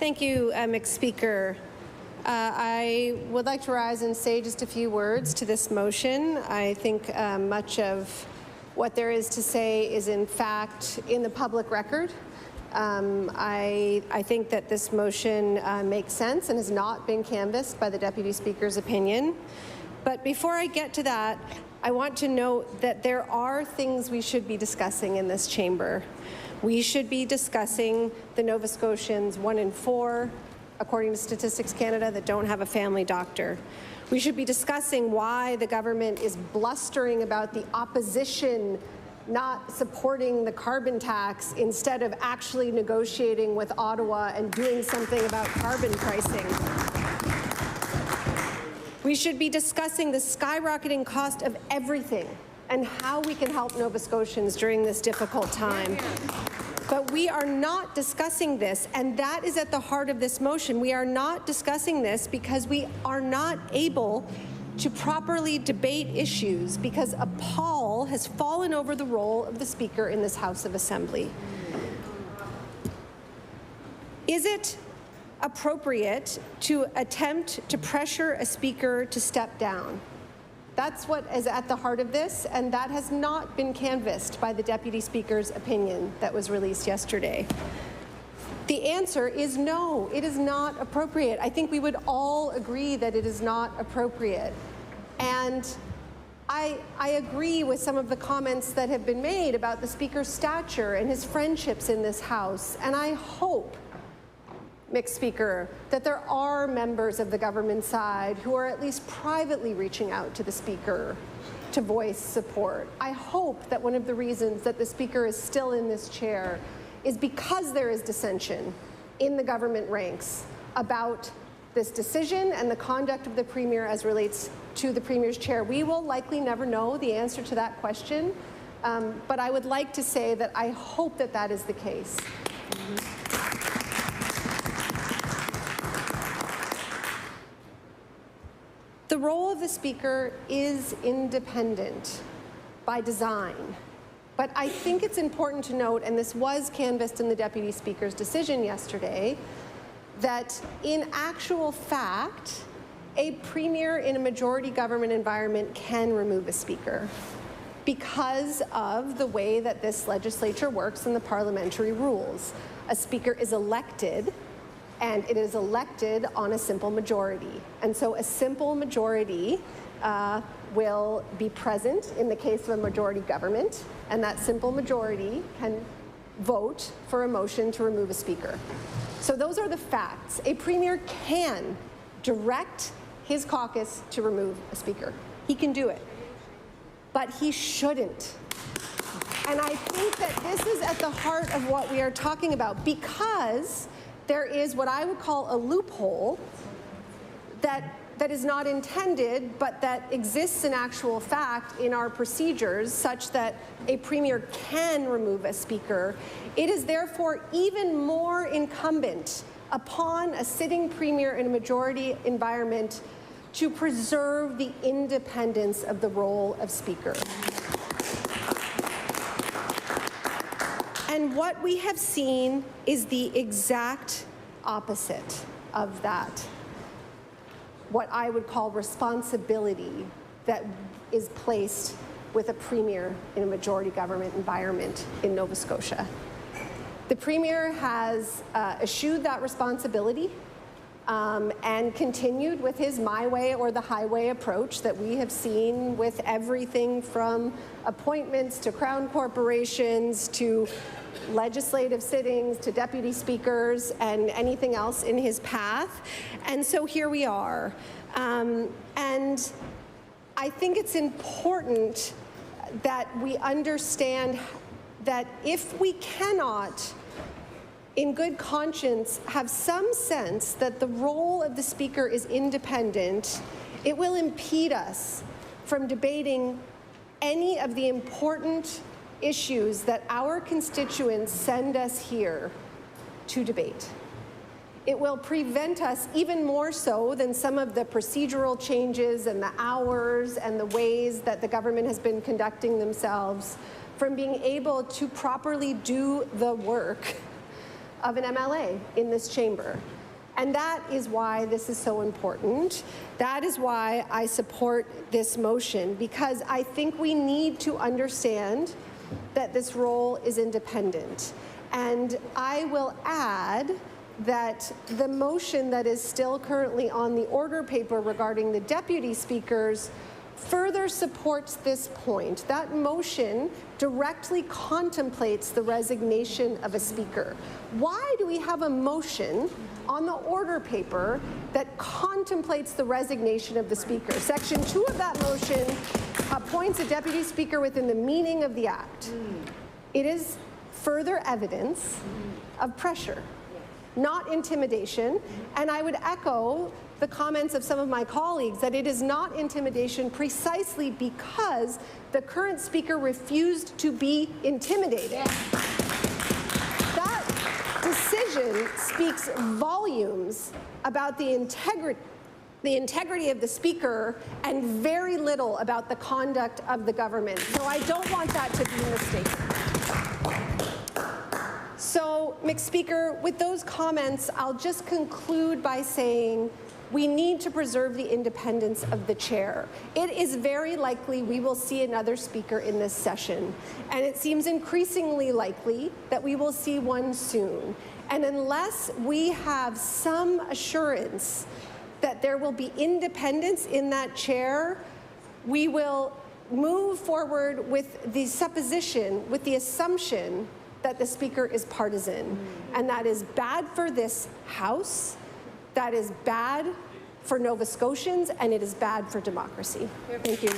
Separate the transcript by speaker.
Speaker 1: Thank you, Speaker. I would like to rise and say just a few words to this motion. I think much of what there is to say is in fact in the public record. I think that this motion makes sense and has not been canvassed by the Deputy Speaker's opinion. But before I get to that, I want to note that there are things we should be discussing in this chamber. We should be discussing the Nova Scotians 1 in 4, according to Statistics Canada, that don't have a family doctor. We should be discussing why the government is blustering about the opposition not supporting the carbon tax instead of actually negotiating with Ottawa and doing something about carbon pricing. We should be discussing the skyrocketing cost of everything and how we can help Nova Scotians during this difficult time. But we are not discussing this, and that is at the heart of this motion. We are not discussing this because we are not able to properly debate issues because a pall has fallen over the role of the Speaker in this House of Assembly. Is it appropriate to attempt to pressure a Speaker to step down? That's what is at the heart of this, and that has not been canvassed by the Deputy Speaker's opinion that was released yesterday. The answer is no, it is not appropriate. I think we would all agree that it is not appropriate. And I agree with some of the comments that have been made about the Speaker's stature and his friendships in this House, and I hope, Mixed Speaker, that there are members of the government side who are at least privately reaching out to the Speaker to voice support. I hope that one of the reasons that the Speaker is still in this chair is because there is dissension in the government ranks about this decision and the conduct of the Premier as relates to the Premier's chair. We will likely never know the answer to that question, but I would like to say that I hope that that is the case. The role of the Speaker is independent by design, but I think it's important to note, and this was canvassed in the Deputy Speaker's decision yesterday, that in actual fact, a Premier in a majority government environment can remove a Speaker because of the way that this legislature works and the parliamentary rules. A Speaker is elected, and it is elected on a simple majority. And so a simple majority will be present in the case of a majority government, and that simple majority can vote for a motion to remove a Speaker. So those are the facts. A Premier can direct his caucus to remove a Speaker. He can do it, but he shouldn't. And I think that this is at the heart of what we are talking about, because there is what I would call a loophole that is not intended, but that exists in actual fact in our procedures, such that a Premier can remove a Speaker. It is therefore even more incumbent upon a sitting Premier in a majority environment to preserve the independence of the role of Speaker. And what we have seen is the exact opposite of that. What I would call responsibility that is placed with a Premier in a majority government environment in Nova Scotia. The Premier has eschewed that responsibility and continued with his my way or the highway approach that we have seen with everything from appointments to crown corporations to legislative sittings to deputy speakers and anything else in his path. And so here we are. And I think it's important that we understand that if we cannot, in good conscience, have some sense that the role of the Speaker is independent, it will impede us from debating any of the important issues that our constituents send us here to debate. It will prevent us, even more so than some of the procedural changes and the hours and the ways that the government has been conducting themselves, from being able to properly do the work of an MLA in this chamber. And that is why this is so important. That is why I support this motion, because I think we need to understand that this role is independent. And I will add that the motion that is still currently on the order paper regarding the deputy speakers further supports this point. That motion directly contemplates the resignation of a speaker. Why do we have a motion on the order paper that contemplates the resignation of the speaker? Section 2 of that motion appoints a deputy speaker within the meaning of the Act. It is further evidence of pressure, not intimidation. And I would echo the comments of some of my colleagues that it is not intimidation precisely because the current speaker refused to be intimidated. That decision speaks volumes about the integrity of the speaker and very little about the conduct of the government. So I don't want that to be mistaken. So, Mr. Speaker, with those comments, I'll just conclude by saying we need to preserve the independence of the chair. It is very likely we will see another speaker in this session, and it seems increasingly likely that we will see one soon. And unless we have some assurance that there will be independence in that chair, we will move forward with the supposition, with the assumption that the speaker is partisan. And that is bad for this House, that is bad for Nova Scotians, and it is bad for democracy. Thank you.